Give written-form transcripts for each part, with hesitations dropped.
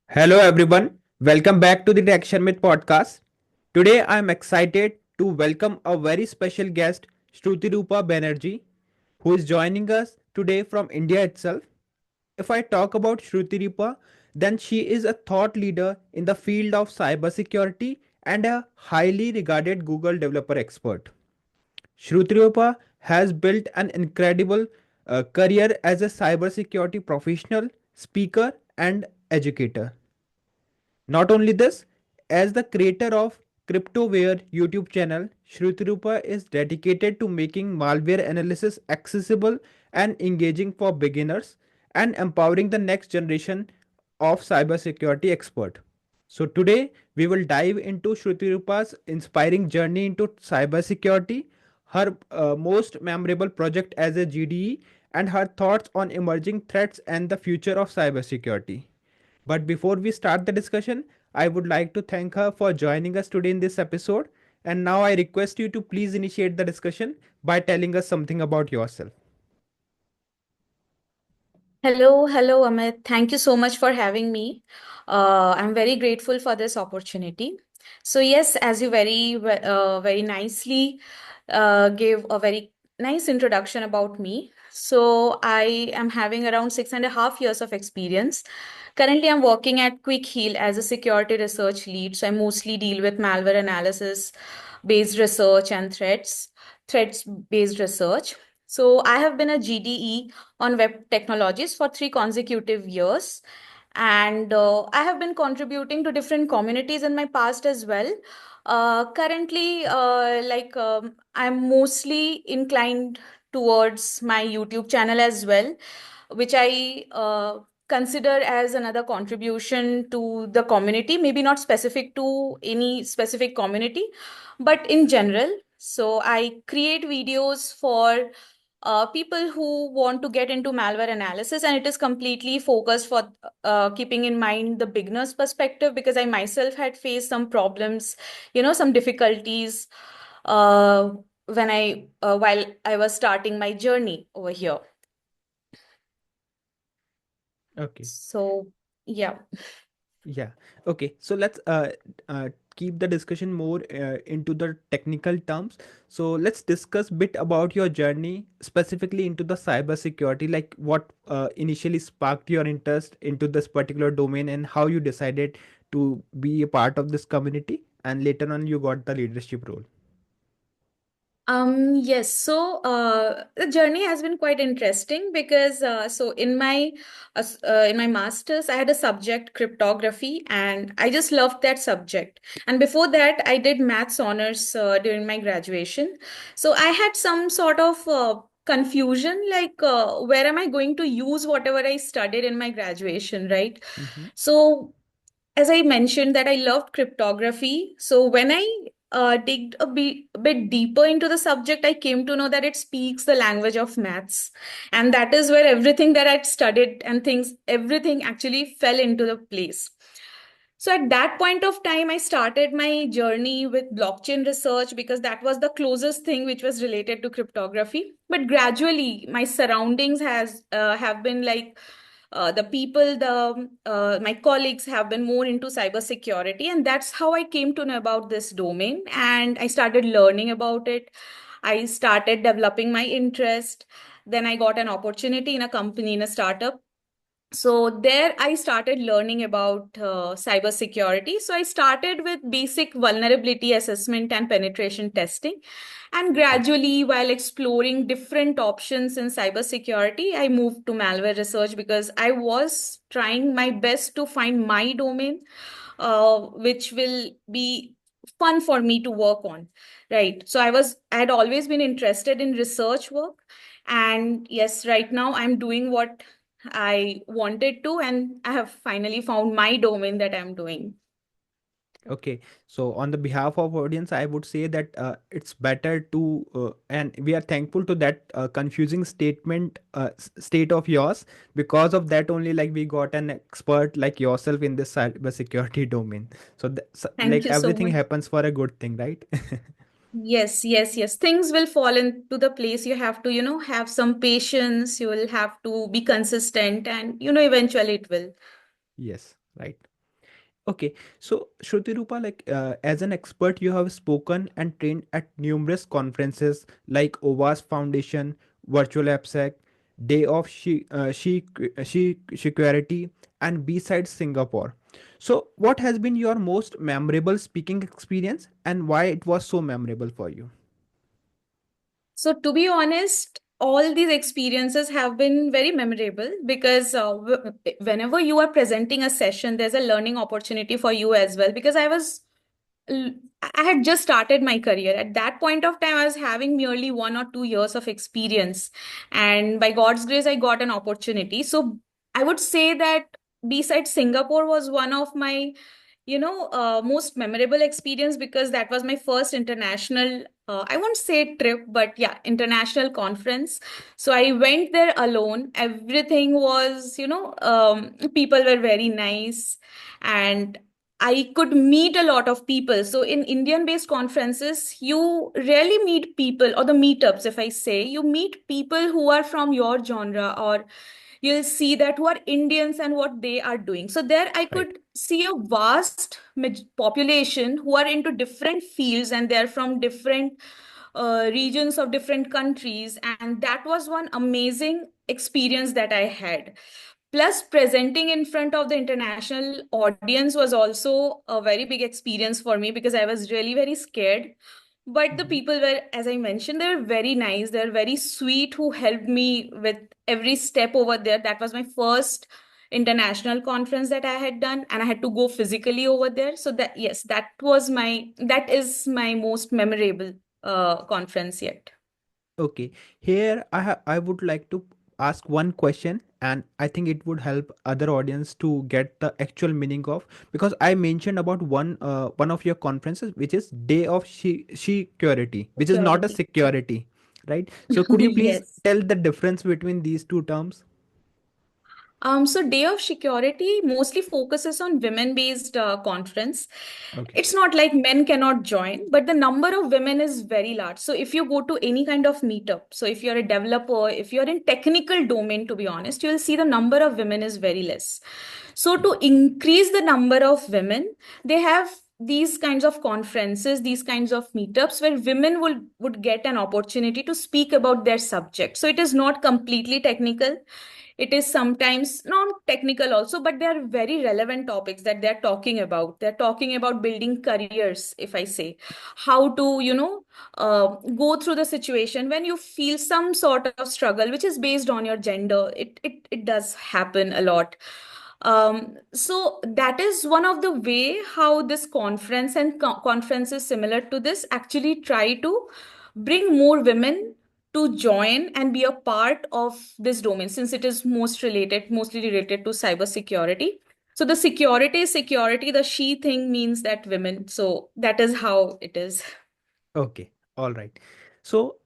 Hello everyone, welcome back to the Tech Sharmit podcast. Today I am excited to welcome a very special guest, Shrutirupa Banerjee, who is joining us today from India itself. If I talk about Shrutirupa, then she is a thought leader in the field of cybersecurity and a highly regarded Google developer expert. Shrutirupa has built an incredible career as a cybersecurity professional, speaker, and educator. Not only this, as the creator of Cryptoware YouTube channel, Shrutirupa is dedicated to making malware analysis accessible and engaging for beginners and empowering the next generation of cybersecurity expert. So today we will dive into Shrutirupa's inspiring journey into cybersecurity, her most memorable project as a GDE, and her thoughts on emerging threats and the future of cybersecurity. But before we start the discussion, I would like to thank her for joining us today in this episode. And now I request you to please initiate the discussion by telling us something about yourself. Hello, Amit. Thank you so much for having me. I'm very grateful for this opportunity. So yes, as you very nicely gave a very nice introduction about me. So I am having around 6.5 years of experience. Currently, I'm working at Quick Heal as a security research lead. So I mostly deal with malware analysis, based research and threats based research. So I have been a GDE on web technologies for 3 consecutive years. And I have been contributing to different communities in my past as well. Currently, I'm mostly inclined towards my YouTube channel as well, which I consider as another contribution to the community, maybe not specific to any specific community, but in general. So I create videos for people who want to get into malware analysis, and it is completely focused for keeping in mind the beginner's perspective, because I myself had faced some problems, some difficulties uh, when I while I was starting my journey over here. Okay. So yeah. Yeah. Okay. So let's keep the discussion more into the technical terms. So let's discuss bit about your journey specifically into the cybersecurity, like what initially sparked your interest into this particular domain and how you decided to be a part of this community, and later on you got the leadership role. Yes, so the journey has been quite interesting because in my master's I had a subject cryptography, and I just loved that subject. And before that I did maths honors during my graduation. So I had some sort of confusion, like where am I going to use whatever I studied in my graduation, right? Mm-hmm. So as I mentioned that I loved cryptography. So when I digged a bit deeper into the subject, I came to know that it speaks the language of maths. And that is where everything that I'd studied and everything actually fell into the place. So at that point of time, I started my journey with blockchain research because that was the closest thing which was related to cryptography. But gradually, my surroundings has have been like the people, the my colleagues have been more into cybersecurity, and that's how I came to know about this domain. And I started learning about it. I started developing my interest. Then I got an opportunity in a company, in a startup. So there I started learning about cybersecurity. So I started with basic vulnerability assessment and penetration testing. And gradually, while exploring different options in cybersecurity, I moved to malware research because I was trying my best to find my domain, which will be fun for me to work on. Right. So I had always been interested in research work. And yes, right now I'm doing what I wanted to, and I have finally found my domain that I'm doing. Okay, so on the behalf of audience, I would say that it's better to, and we are thankful to that confusing state of yours. Because of that, only like we got an expert like yourself in this cybersecurity domain. So, Thank like you so everything much. happens for a good thing, right? Yes. Things will fall into the place. You have to, have some patience. You will have to be consistent, and, eventually it will. Yes, right. Okay, so Shruti, as an expert, you have spoken and trained at numerous conferences like OWASP Foundation, Virtual AppSec, Day of Shecurity, and BSides Singapore. So, what has been your most memorable speaking experience, and why it was so memorable for you? So, to be honest, all these experiences have been very memorable because whenever you are presenting a session, there's a learning opportunity for you as well. Because l- I had just started my career. At that point of time, I was having merely 1 or 2 years of experience. And by God's grace, I got an opportunity. So, I would say that besides Singapore was one of my most memorable experience because that was my first international, I won't say trip, but yeah, international conference. So I went there alone. Everything was, people were very nice, and I could meet a lot of people. So in Indian based conferences, you rarely meet people, or the meetups, if I say, you meet people who are from your genre, or you'll see that who are Indians and what they are doing. So there I Right. could see a vast population who are into different fields, and they're from different regions of different countries. And that was one amazing experience that I had. Plus, presenting in front of the international audience was also a very big experience for me because I was really very scared. But the Mhm. people were, as I mentioned, they were very nice. They're very sweet who helped me with every step over there. That was my first international conference that I had done, and I had to go physically over there. So that, yes, that is my most memorable conference yet. Okay, here I would like to ask one question, and I think it would help other audience to get the actual meaning of, because I mentioned about one of your conferences, which is Day of Security, which is not a Security. security, right? So could you please Yes. tell the difference between these two terms? So Day of Security mostly focuses on women-based conference. Okay. It's not like men cannot join, but the number of women is very large. So if you go to any kind of meetup, so if you're a developer, if you're in technical domain, to be honest, you'll see the number of women is very less. So to increase the number of women, they have these kinds of conferences, these kinds of meetups where women would get an opportunity to speak about their subject. So it is not completely technical, it is sometimes non-technical also, but they are very relevant topics that they're talking about. They're talking about building careers, if I say, how to, go through the situation when you feel some sort of struggle, which is based on your gender. It does happen a lot. So that is one of the way how this conference and conferences similar to this actually try to bring more women to join and be a part of this domain, since it is mostly related to cybersecurity. So the security is security, the she thing means that women. So that is how it is. Okay, all right. So,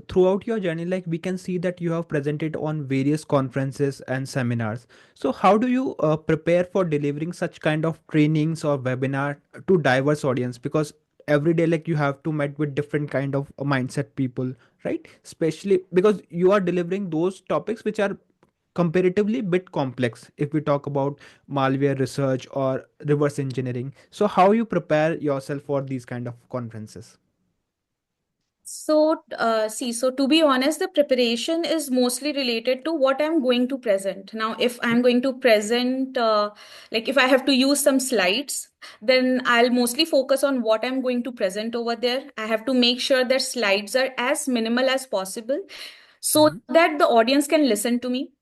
throughout your journey, like we can see that you have presented on various conferences and seminars. So, how do you prepare for delivering such kind of trainings or webinar to diverse audience? Because every day, like you have to meet with different kind of mindset people, right? Especially because you are delivering those topics which are comparatively bit complex if we talk about malware research or reverse engineering. So, how you prepare yourself for these kind of conferences? So to be honest, the preparation is mostly related to what I'm going to present. Now, if I'm going to present, like if I have to use some slides, then I'll mostly focus on what I'm going to present over there. I have to make sure that slides are as minimal as possible so Mhm. that the audience can listen to me.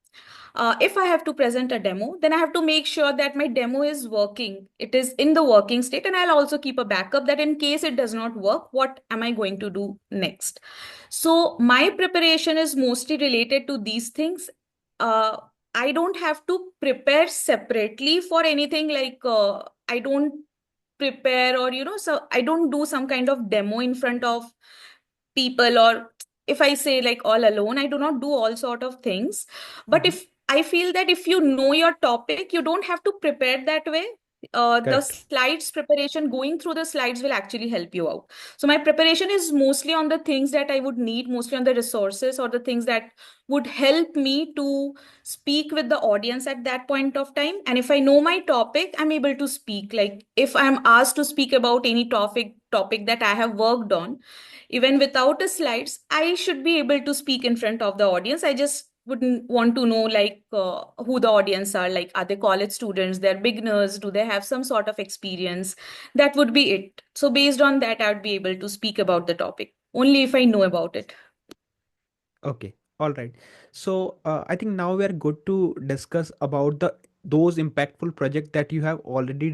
If I have to present a demo, then I have to make sure that my demo is working. It is in the working state, and I'll also keep a backup that in case it does not work, what am I going to do next? So my preparation is mostly related to these things. Uh, I don't have to prepare separately for anything like I don't prepare, or so I don't do some kind of demo in front of people, or if I say like all alone, I do not do all sort of things. But Mhm. if I feel that if you know your topic, you don't have to prepare that way. the Correct. slides preparation, going through the slides will actually help you out. So my preparation is mostly on the things that I would need, mostly on the resources or the things that would help me to speak with the audience at that point of time. And if I know my topic, I'm able to speak. Like if I'm asked to speak about any topic that I have worked on, even without the slides, I should be able to speak in front of the audience. I just wouldn't want to know like who the audience are. Like, are they college students? They're beginners? Do they have some sort of experience? That would be it. So based on that, I would be able to speak about the topic only if I know about it. Okay, all right. So I think now we are good to discuss about the those impactful projects that you have already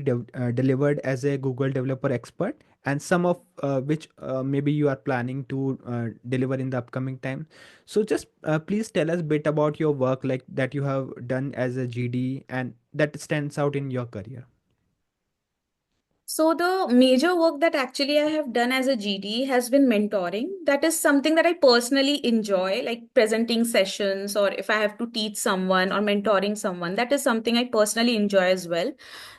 delivered as a Google developer expert, and some of which maybe you are planning to deliver in the upcoming time. So just please tell us a bit about your work like that you have done as a GD and that stands out in your career. So the major work that actually I have done as a GD has been mentoring. That is something that I personally enjoy, like presenting sessions, or if I have to teach someone or mentoring someone, that is something I personally enjoy as well.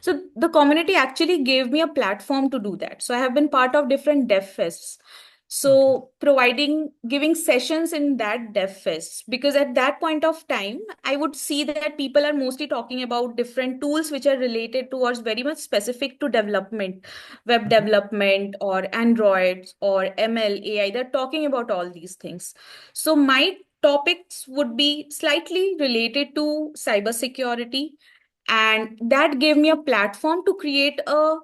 So the community actually gave me a platform to do that. So I have been part of different dev fests. Okay. So giving sessions in that dev fest, because at that point of time, I would see that people are mostly talking about different tools which are related towards very much specific to development, web Mm-hmm. development or Androids or ML, AI. They're talking about all these things. So my topics would be slightly related to cybersecurity, and that gave me a platform to create a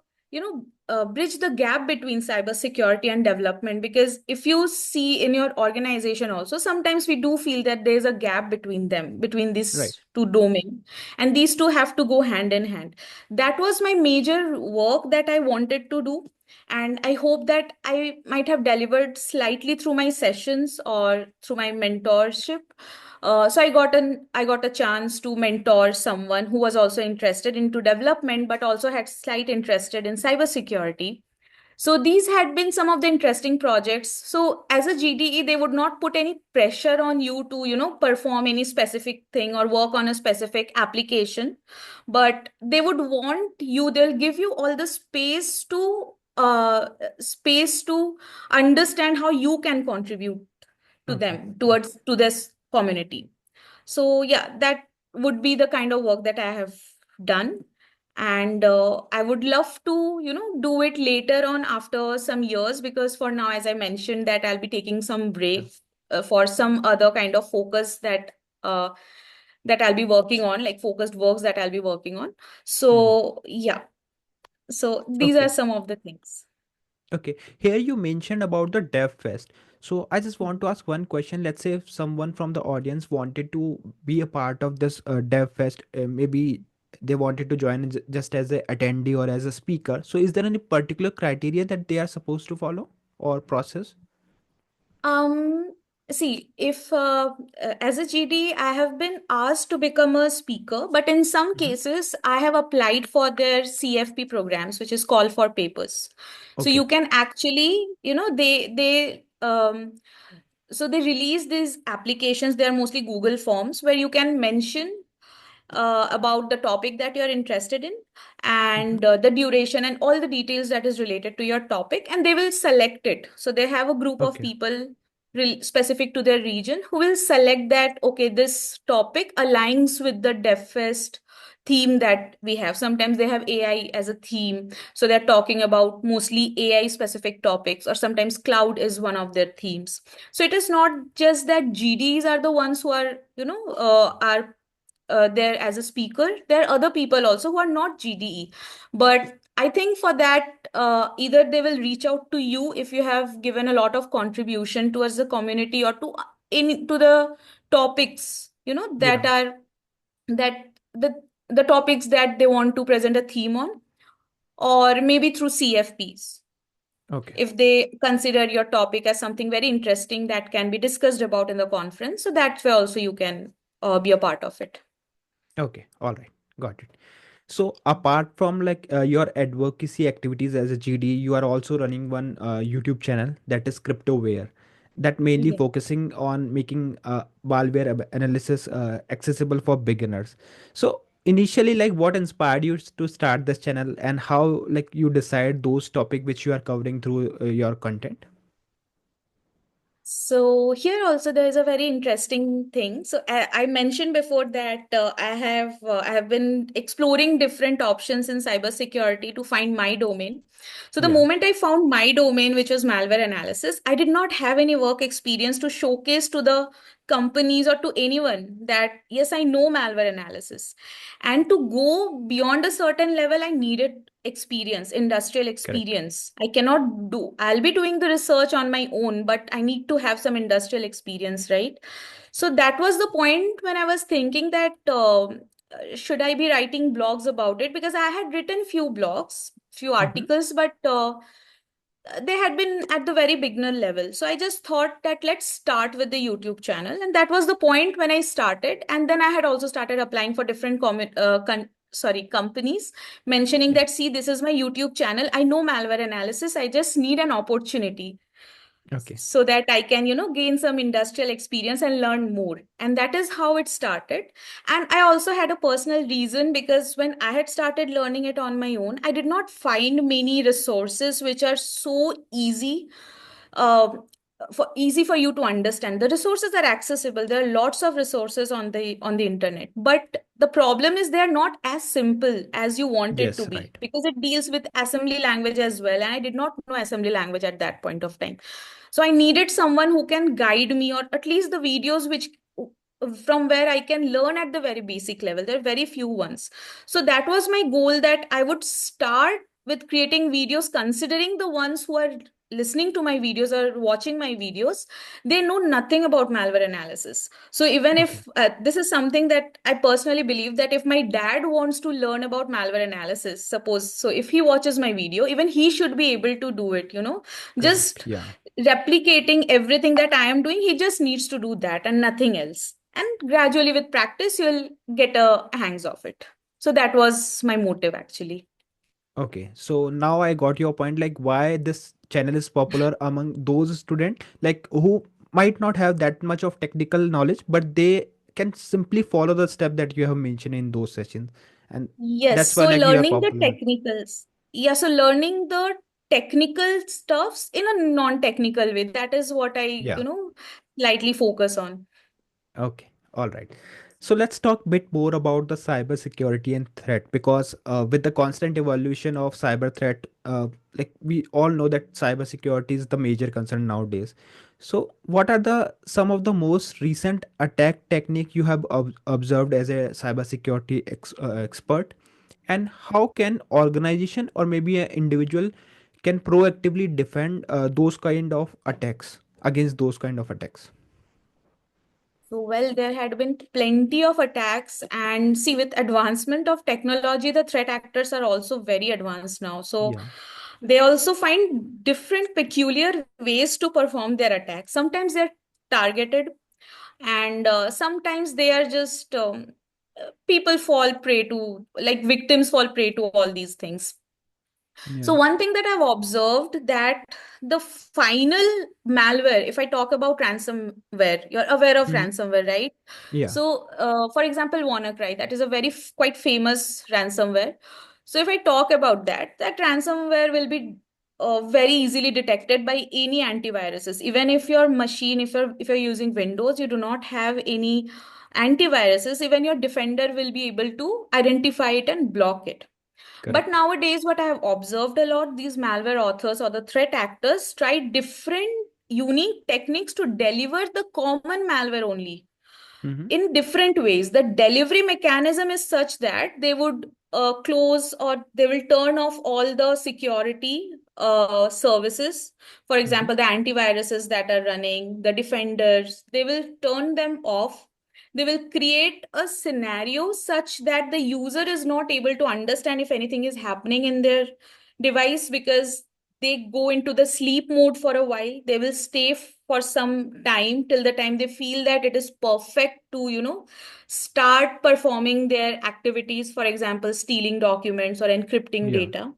bridge the gap between cybersecurity and development. Because if you see in your organization also, sometimes we do feel that there's a gap between them, between Right. these two domains, and these two have to go hand in hand. That was my major work that I wanted to do, and I hope that I might have delivered slightly through my sessions or through my mentorship. So I got a chance to mentor someone who was also interested into development, but also had slight interested in cybersecurity. So these had been some of the interesting projects. So as a GDE, they would not put any pressure on you to, perform any specific thing or work on a specific application, but they would want you, they'll give you all the space to understand how you can contribute to Okay. them, towards to this community. So yeah, that would be the kind of work that I have done. And I would love to, do it later on after some years, because for now, as I mentioned, that I'll be taking some Yeah. break for some other kind of focus uh, that I'll be working on, like focused works that I'll be working on. Mhm. So yeah, so these are Okay. some of the things. Okay, here you mentioned about the Dev Fest. So I just want to ask one question. Let's say if someone from the audience wanted to be a part of this Dev Fest, maybe they wanted to join just as a attendee or as a speaker. So is there any particular criteria that they are supposed to follow or process? Um, See, if as a GD, I have been asked to become a speaker, but in some Mhm. cases, I have applied for their CFP programs, which is call for papers. So Okay. you can actually, so they release these applications. They are mostly Google Forms where you can mention about the topic that you're interested in, Mhm. and the duration and all the details that is related to your topic, and they will select it. So they have a group of Okay. people specific to their region who will select that, okay, this topic aligns with the DevFest theme that we have. Sometimes they have AI as a theme, so they're talking about mostly AI specific topics, or sometimes cloud is one of their themes. So it is not just that GDs are the ones who are, are there as a speaker. There are other people also who are not GDE. But I think for that, either they will reach out to you if you have given a lot of contribution towards the community, or to the topics, Yeah. that the topics that they want to present a theme on, or maybe through CFPs. Okay. If they consider your topic as something very interesting that can be discussed about in the conference, so that way also you can be a part of it. Okay. All right. Got it. So apart from like your advocacy activities as a GD, you are also running one YouTube channel that is Cryptoware, that mainly Yeah. focusing on making malware analysis accessible for beginners. So initially, like, what inspired you to start this channel, and how, like, you decide those topic which you are covering through your content? So here also there is a very interesting thing. So I mentioned before that I have been exploring different options in cybersecurity to find my domain. So the Yeah, moment I found my domain, which was malware analysis, I did not have any work experience to showcase to the companies or to anyone that yes, I know malware analysis. And to go beyond a certain level, I needed experience, industrial correct. experience. I cannot do, I'll be doing the research on my own, but I need to have some industrial experience, right? So that was the point when I was thinking that should I be writing blogs about it? Because I had written few blogs, few Mm-hmm. articles, but they had been at the very beginner level. So I just thought that let's start with the YouTube channel. And that was the point when I started. And then I had also started applying for different companies, mentioning Yeah. that, see, this is my YouTube channel. I know malware analysis. I just need an opportunity Okay. so that I can, gain some industrial experience and learn more. And that is how it started. And I also had a personal reason because when I had started learning it on my own, I did not find many resources which are so uh, easy for you to understand. The resources are accessible. There are lots of resources on the internet, but the problem is they are not as simple as you want it to Yes, be right. because it deals with assembly language as well, and I did not know assembly language at that point of time. So I needed someone who can guide me, or at least the videos which from where I can learn at the very basic level. There are very few ones. So that was my goal, that I would start with creating videos considering the ones who are listening to my videos or watching my videos, they know nothing about malware analysis. So even Okay. if this is something that I personally believe, that if my dad wants to learn about malware analysis, suppose, so if he watches my video, even he should be able to do it, Correct. just Yeah. replicating everything that I am doing. He just needs to do that and nothing else. And gradually with practice, you'll get a hangs of it. So that was my motive actually. Okay, so now I got your point, like why this channel is popular among those students like who might not have that much of technical knowledge, but they can simply follow the step that you have mentioned in those sessions, and Yes, that's why so like you are learning the popular. technicals. Yeah, so learning the technical stuffs in a non-technical way. That is what I, Yeah. lightly focus on. Okay, all right. So let's talk a bit more about the cyber security and threat, because with the constant evolution of cyber threat, like we all know that cyber security is the major concern nowadays. So what are the some of the most recent attack technique you have observed as a cyber security expert, and how can organization or maybe an individual can proactively defend those kind of attacks, against those kind of attacks? So, well, there had been plenty of attacks, and see, with advancement of technology, the threat actors are also very advanced now. So, Yeah. they also find different peculiar ways to perform their attacks. Sometimes they're targeted, and sometimes they are just people fall prey to, like victims fall prey to all these things. So Yeah. one thing that I've observed, that the final malware, if I talk about ransomware, you're aware of Hmm. ransomware, right? Yeah. So, for example, WannaCry, that is a very quite famous ransomware. So if I talk about that, that ransomware will be very easily detected by any antiviruses. Even if your machine, if you're using Windows, you do not have any antiviruses, even your defender will be able to identify it and block it. But Correct. nowadays, what I have observed a lot, these malware authors or the threat actors try different unique techniques to deliver the common malware only Mm-hmm. in different ways. The delivery mechanism is such that they would close, or they will turn off all the security services. For Mm-hmm. example, the antiviruses that are running, the defenders, they will turn them off. They will create a scenario such that the user is not able to understand if anything is happening in their device, because they go into the sleep mode for a while. They will stay for some time till the time they feel that it is perfect to, start performing their activities, for example, stealing documents or encrypting Yeah. data.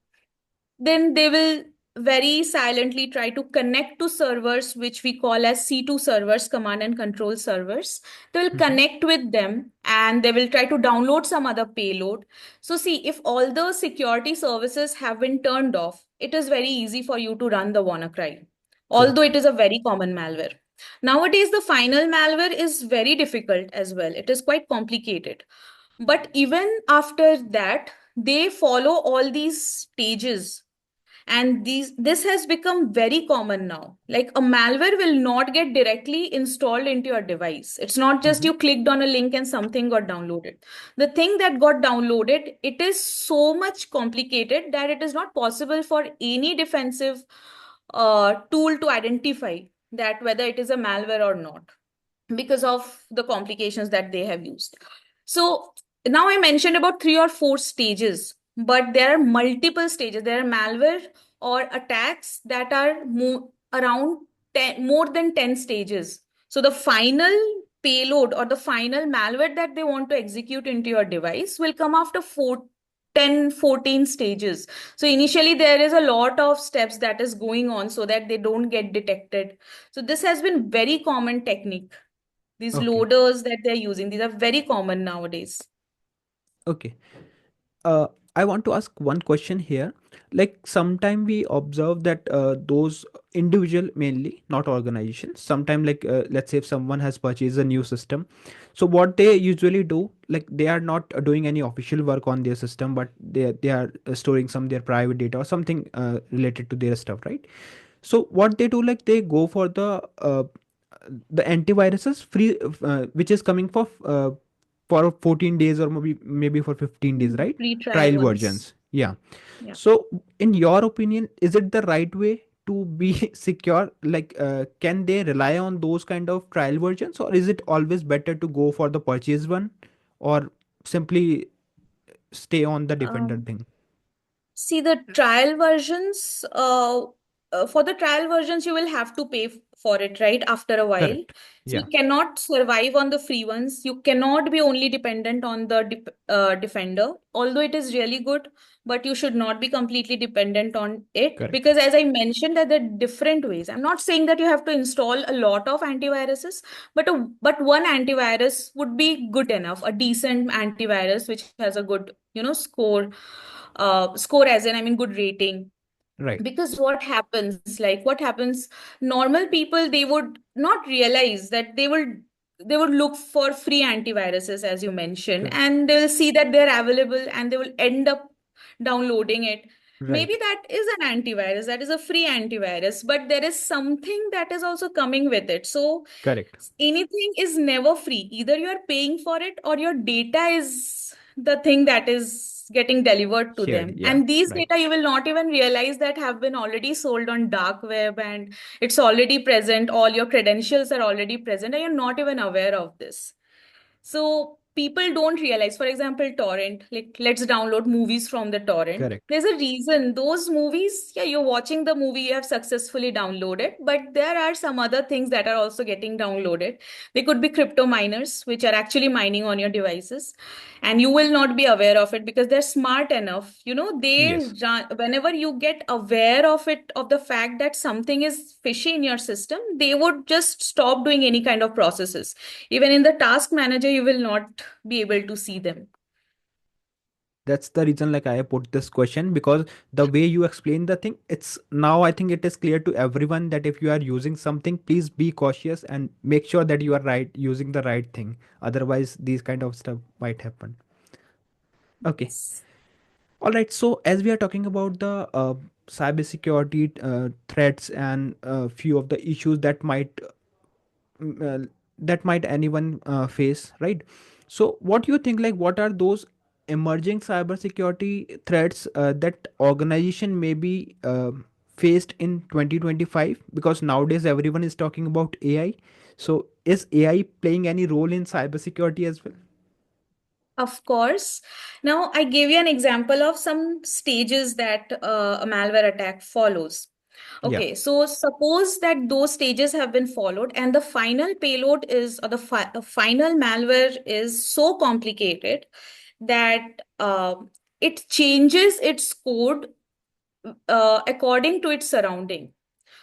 Then they will very silently try to connect to servers, which we call as C2 servers, command and control servers. They will Mhm. connect with them and they will try to download some other payload. So, see, if all the security services have been turned off, it is very easy for you to run the WannaCry, although Correct. it is a very common malware. Nowadays, the final malware is very difficult as well. It is quite complicated. But even after that, they follow all these stages, and this has become very common now. Like a malware will not get directly installed into your device. It's not just Mhm. you clicked on a link and something got downloaded. The thing that got downloaded, it is so much complicated that it is not possible for any defensive tool to identify that whether it is a malware or not, because of the complications that they have used. So now I mentioned about three or four stages, but there are multiple stages. There are malware or attacks that are around 10, more than 10 stages. So the final payload or the final malware that they want to execute into your device will come after 10, 14 stages. So initially there is a lot of steps that is going on so that they don't get detected. So this has been very common technique. These Okay. loaders that they're using, these are very common nowadays. Okay. uh, I want to ask one question here. Like, sometime we observe that those individual, mainly not organizations, sometime, like, let's say if someone has purchased a new system, so what they usually do, like, they are not doing any official work on their system, but they are storing some their private data or something related to their stuff, right? So what they do, like, they go for the antiviruses free, which is coming for 14 days, or maybe for 15 days, right? Free trial Trial ones. versions, yeah. Yeah. So in your opinion, is it the right way to be secure? Like, can they rely on those kind of trial versions, or is it always better to go for the purchase one, or simply stay on the defender Um, thing? See, the trial versions, for the trial versions, you will have to pay for it, right? After a while. Correct. So Yeah. you cannot survive on the free ones. You cannot be only dependent on the Defender, although it is really good, but you should not be completely dependent on it, Correct. because as I mentioned, that there are different ways. I'm not saying that you have to install a lot of antiviruses, but one antivirus would be good enough, a decent antivirus which has a good, score as in, I mean, good rating. Right. Because what happens, normal people, they would not realize that they would look for free antiviruses, as you mentioned, Correct. and they will see that they're available and they will end up downloading it. Maybe Right. that is an antivirus, that is a free antivirus, but there is something that is also coming with it. So Correct. anything is never free. Either you are paying for it or your data is the thing that is getting delivered to Shared. them. Yeah. And these Right. data you will not even realize that have been already sold on dark web, and it's already present. All your credentials are already present and you're not even aware of this. So people don't realize, for example, torrent, like let's download movies from the torrent. Correct. There's a reason those movies, yeah, you're watching the movie, you have successfully downloaded, but there are some other things that are also getting downloaded. They could be crypto miners, which are actually mining on your devices, and you will not be aware of it because they're smart enough. They Yes. run, whenever you get aware of it, of the fact that something is fishy in your system, they would just stop doing any kind of processes. Even in the task manager, you will not be able to see them. That's the reason, like, I put this question, because the way you explain the thing, it's now, I think it is clear to everyone that if you are using something, please be cautious and make sure that you are right, using the right thing. Otherwise, these kind of stuff might happen. Okay. Yes. All right. So as we are talking about the cybersecurity threats and few of the issues that mm, might anyone face, right? So what do you think, like, what are those emerging cybersecurity threats that organization may be faced in 2025? Because nowadays everyone is talking about AI. So is AI playing any role in cybersecurity as well? Of course. Now, I gave you an example of some stages that a malware attack follows. Yeah. Okay, so suppose that those stages have been followed and the final payload is, or the final malware is so complicated that it changes its code according to its surrounding.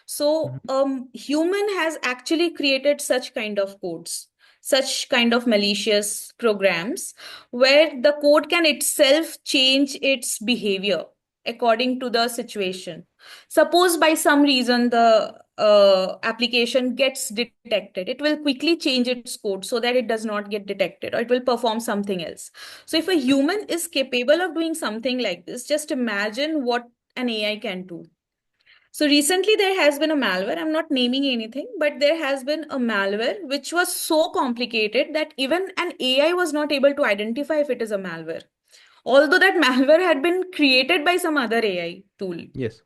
So, Mhm. human has actually created such kind of codes, such kind of malicious programs, where the code can itself change its behavior according to the situation. Suppose by some reason the application gets detected, it will quickly change its code so that it does not get detected, or it will perform something else. So, if a human is capable of doing something like this, just imagine what an AI can do. So recently there has been a malware. I'm not naming anything, but there has been a malware which was so complicated that even an AI was not able to identify if it is a malware. Although that malware had been created by some other AI tool. Yes.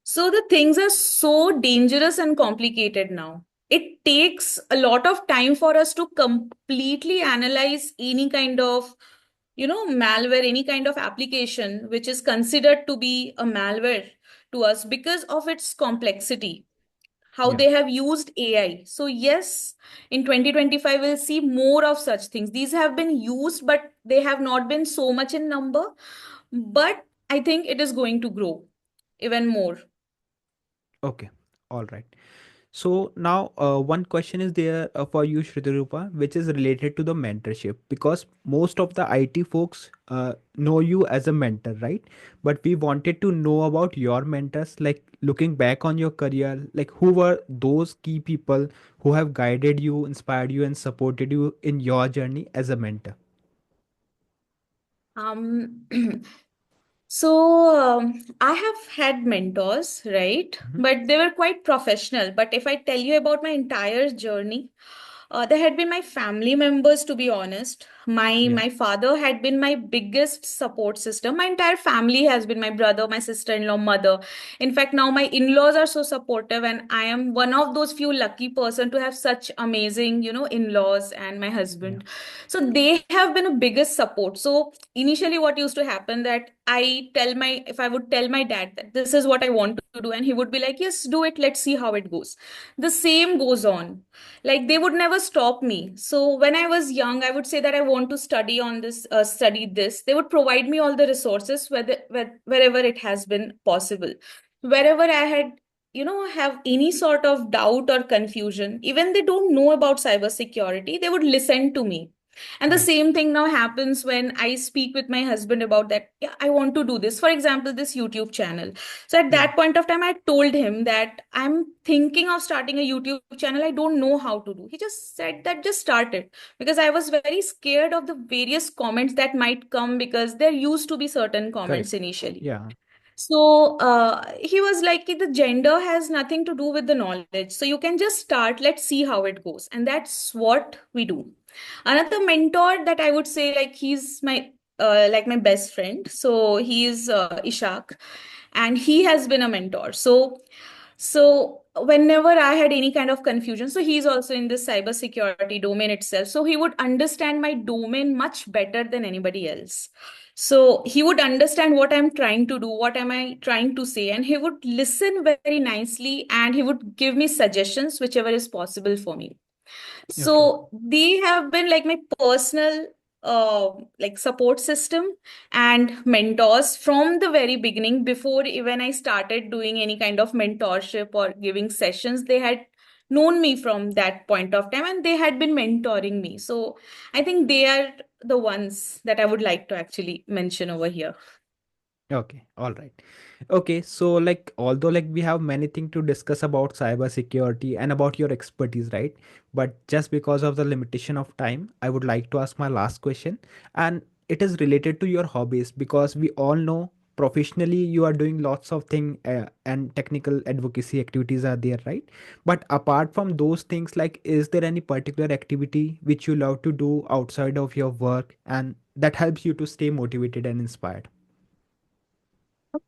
So the things are so dangerous and complicated now. It takes a lot of time for us to completely analyze any kind of, malware, any kind of application which is considered to be a malware to us because of its complexity, how Yeah. they have used AI. So yes, in 2025 we'll see more of such things. These have been used, but they have not been so much in number. But I think it is going to grow even more. Okay. All right. So now, one question is there for you, Shrutirupa, which is related to the mentorship, because most of the IT folks know you as a mentor, right? But we wanted to know about your mentors, like looking back on your career, like who were those key people who have guided you, inspired you, and supported you in your journey as a mentor. Um, so I have had mentors, right? Mhm. But they were quite professional. But if I tell you about my entire journey, they had been my family members, to be honest. My Yeah. my father had been my biggest support system. My entire family has been my brother, my sister-in-law, mother. In fact, now my in-laws are so supportive, and I am one of those few lucky person to have such amazing, in-laws and my Yeah. husband. So they have been a biggest support. So initially, what used to happen that if I would tell my dad that this is what I want to do, and he would be like, yes, do it. Let's see how it goes. The same goes on, like they would never stop me. So when I was young, I would say that I want to study on this, study this. They would provide me all the resources wherever it has been possible. Wherever I had, have any sort of doubt or confusion, even they don't know about cybersecurity, they would listen to me. And the Right. same thing now happens when I speak with my husband about that. Yeah, I want to do this. For example, this YouTube channel. So at Yeah. that point of time, I told him that I'm thinking of starting a YouTube channel. I don't know how to do. He just said that just start it, because I was very scared of the various comments that might come, because there used to be certain comments Correct. initially. Yeah. So he was like, the gender has nothing to do with the knowledge. So you can just start. Let's see how it goes. And that's what we do. Another mentor that I would say, like he's my best friend. So he is Ishak, and he has been a mentor. So whenever I had any kind of confusion, so he's also in this cybersecurity domain itself. So he would understand my domain much better than anybody else. So he would understand what I'm trying to do, what am I trying to say, and he would listen very nicely, and he would give me suggestions, whichever is possible for me. Okay. So they have been like my personal like support system and mentors from the very beginning. Before even I started doing any kind of mentorship or giving sessions, they had known me from that point of time, and they had been mentoring me. So I think they are the ones that I would like to actually mention over here. Okay, all right. Okay, so like although like we have many things to discuss about cybersecurity and about your expertise, right? But just because of the limitation of time, I would like to ask my last question, and it is related to your hobbies, because we all know professionally you are doing lots of things and technical advocacy activities are there, right? But apart from those things, like is there any particular activity which you love to do outside of your work and that helps you to stay motivated and inspired?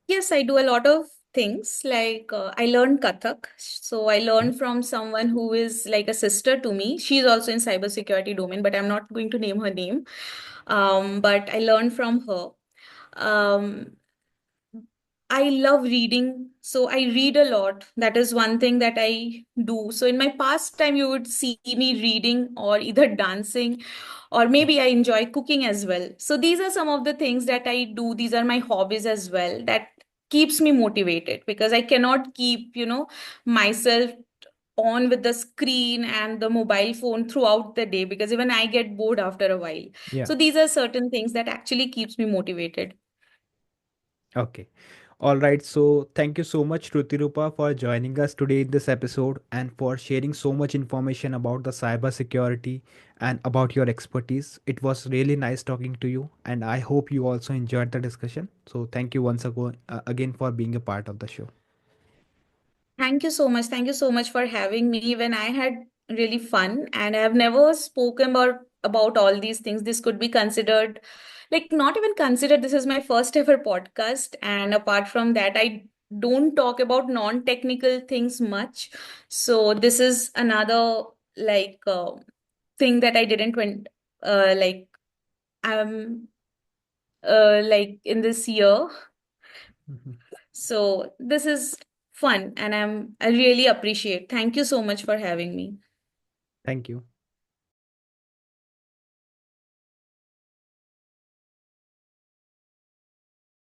Yes, I do a lot of things. Like I learned Kathak. So I Mhm. learned from someone who is like a sister to me. She's also in cybersecurity domain, but I'm not going to name her name. But I learned from her. Um, I love reading. So I read a lot. That is one thing that I do. So in my past time, you would see me reading or either dancing, or Yeah. maybe I enjoy cooking as well. So these are some of the things that I do. These are my hobbies as well. That keeps me motivated, because I cannot keep, myself on with the screen and the mobile phone throughout the day, because even I get bored after a while. Yeah. So these are certain things that actually keeps me motivated. Okay. All right. So thank you so much, Shruti for joining us today in this episode and for sharing so much information about the cybersecurity and about your expertise. It was really nice talking to you, and I hope you also enjoyed the discussion. So thank you once again for being a part of the show. Thank you so much. Thank you so much for having me. When I had really fun, and I have never spoken about all these things. This could be considered, like, not even considered. This is my first ever podcast, and apart from that, I don't talk about non-technical things much. So this is another, like, thing that I didn't when like I'm like in this year. Mhm. So this is fun, and I really appreciate. Thank you so much for having me. Thank you.